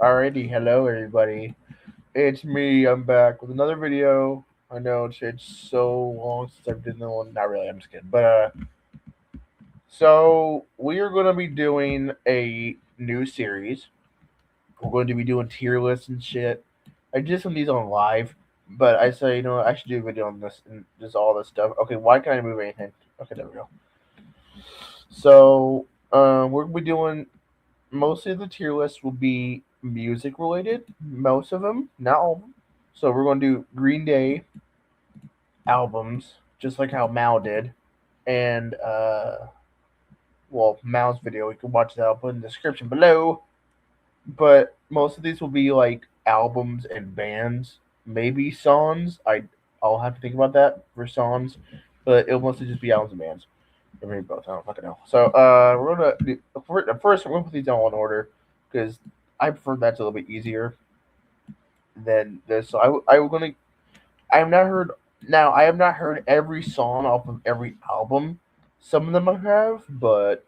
Alrighty, hello everybody. It's me. I'm back with another video. I know it's so long since I've done one. Not really. I'm just kidding. So we are going to be doing a new series. We're going to be doing tier lists and shit. I did some of these on live, but I say I should do a video on this and just all this stuff. Okay, why can't I move anything? Okay, there we go. So we're gonna be doing mostly the tier list will be music related. Most of them, not all of them. So we're going to do Green Day albums, just like how Mal did, and Mal's video. You can watch that. I'll put in the description below. But most of these will be like albums and bands, maybe songs. I'll have to think about that for songs, but it'll mostly just be albums and bands. Or maybe both. I don't fucking know. So we're gonna do, first we're gonna put these all in order because I prefer that's a little bit easier than this. So I'm gonna I have not heard now. I have not heard every song off of every album. Some of them I have, but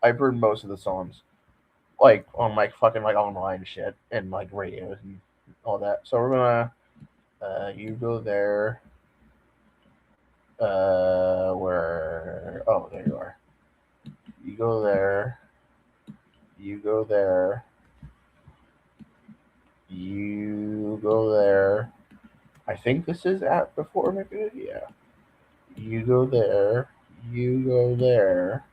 I've heard most of the songs, like on like fucking like online shit and like radios and all that. So we're gonna you go there. Where? Oh, there you are. You go there. You go there. You go there. I think this is at before maybe. Yeah. You go there. You go there.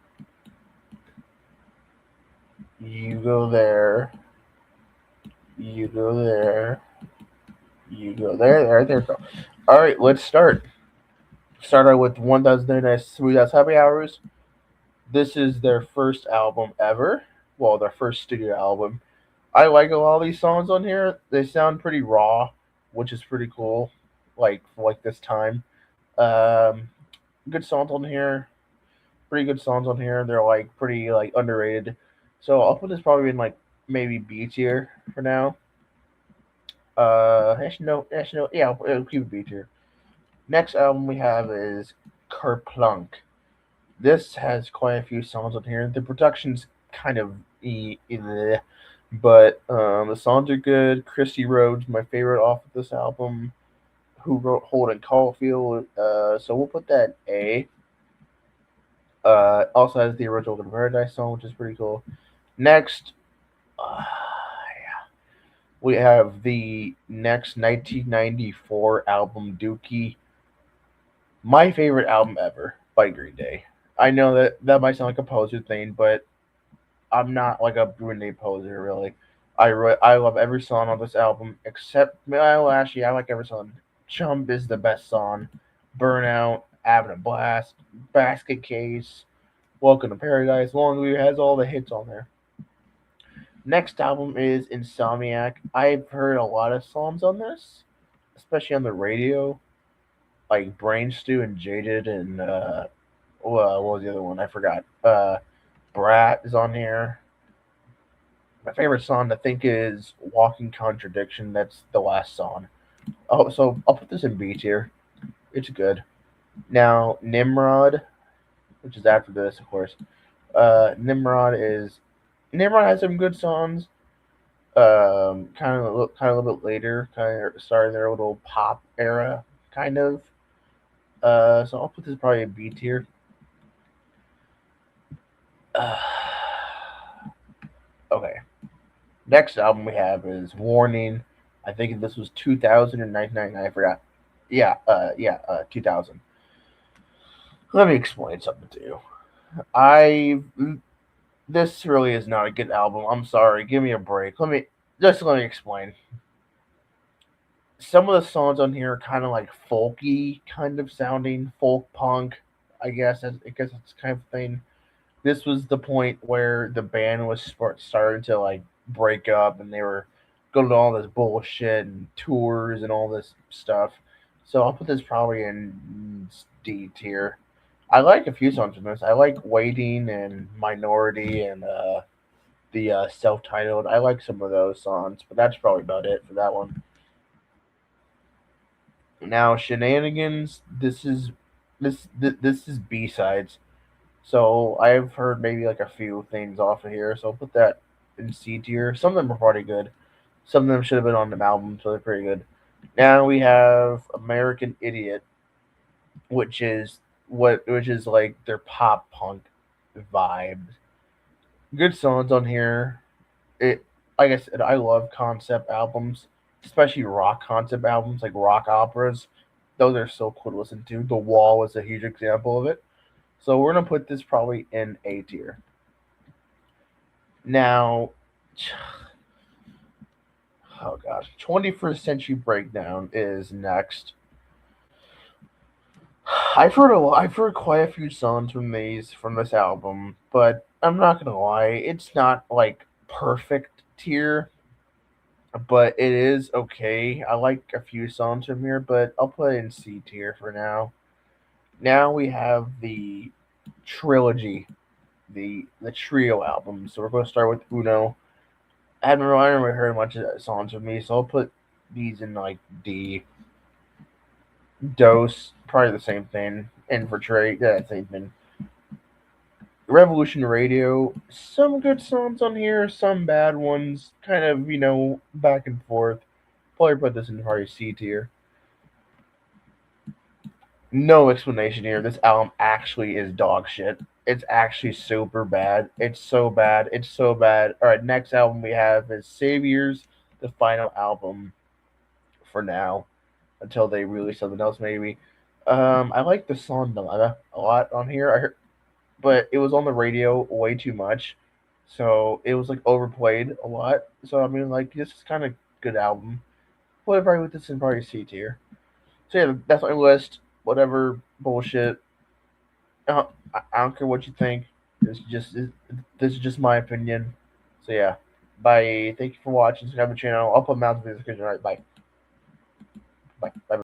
You go there. You go there. You go there. There we go. All right, let's start. Start out with 1,000 Happy Hours. This is their first album ever. Well, their first studio album. I like a lot of these songs on here. They sound pretty raw, which is pretty cool. Like for like this time. Um, Good songs on here. Pretty good songs on here. They're like pretty like underrated. So I'll put this probably in like maybe B tier for now. Actually no, yeah, I'll keep it B tier. Next album we have is Kerplunk. This has quite a few songs on here. The production's kind of but the songs are good. Christy Rhodes, my favorite off of this album, who wrote Holden Caulfield. So we'll put that A. Also has the original Golden Paradise song, which is pretty cool. Next, uh, we have the next 1994 album, Dookie. My favorite album ever by Green Day. I know that might sound like a poser thing, but I'm not like a Green Day poser really. I love every song on this album except well actually I like every song. Chump is the best song. Burnout, Having a Blast, Basket Case, Welcome to Paradise. Long Leave has all the hits on there. Next album is Insomniac. I've heard a lot of songs on this, especially on the radio, like Brain Stew and Jaded and what was the other one? I forgot. Brat is on here. My favorite song I think is Walking Contradiction. That's the last song. Oh, so I'll put this in B tier. It's good. Now Nimrod, which is after this, of course. Nimrod has some good songs. Kind of a little bit later, kind of starting their little pop era, kind of. So I'll put this probably in B tier. Uh, okay. Next album we have is Warning. I think this was 2000 or 1999. I forgot. Yeah, 2000. Let me explain something to you. I This really is not a good album. I'm sorry. Give me a break. Let me explain. Some of the songs on here are kind of like folky, kind of sounding folk punk. I guess it's kind of thing. This was the point where the band was starting to like break up, and they were going to all this bullshit and tours and all this stuff. So I'll put this probably in D tier. I like a few songs from this. I like Waiting and Minority and the self-titled. I like some of those songs, but that's probably about it for that one. Now Shenanigans. This is B sides. So I've heard maybe like a few things off of here. So I'll put that in C tier. Some of them are pretty good. Some of them should have been on the album, so they're pretty good. Now we have American Idiot, which is like their pop punk vibes. Good songs on here. It Like I said, I love concept albums, especially rock concept albums like rock operas. Those are so cool to listen to. The Wall was a huge example of it. So we're gonna put this probably in A tier. Now, oh gosh, 21st Century Breakdown is next. I've heard quite a few songs from this album, but I'm not gonna lie, it's not like perfect tier, but it is okay. I like a few songs from here, but I'll put it in C tier for now. Now we have the trilogy, the trio album. So we're gonna start with Uno. I haven't really heard much of that songs from me, so I'll put these in like D. Dose, probably the same thing. Infiltrate, yeah, same thing. Revolution Radio, some good songs on here, some bad ones, kind of, back and forth. Probably put this in probably C tier. No explanation here. This album actually is dog shit. It's actually super bad. It's so bad. It's so bad. Alright, next album we have is Saviors, the final album for now. Until they release something else, maybe. I like the song Dilemma a lot on here. But it was on the radio way too much, so it was like overplayed a lot. So I mean, like this is kind of good album. Whatever, I with this in probably C tier. So yeah, that's my list. Whatever bullshit. I don't care what you think. This is just my opinion. So yeah, bye. Thank you for watching. Subscribe to the channel. I'll put Mountain in the description. All right, bye. Bye. Bye.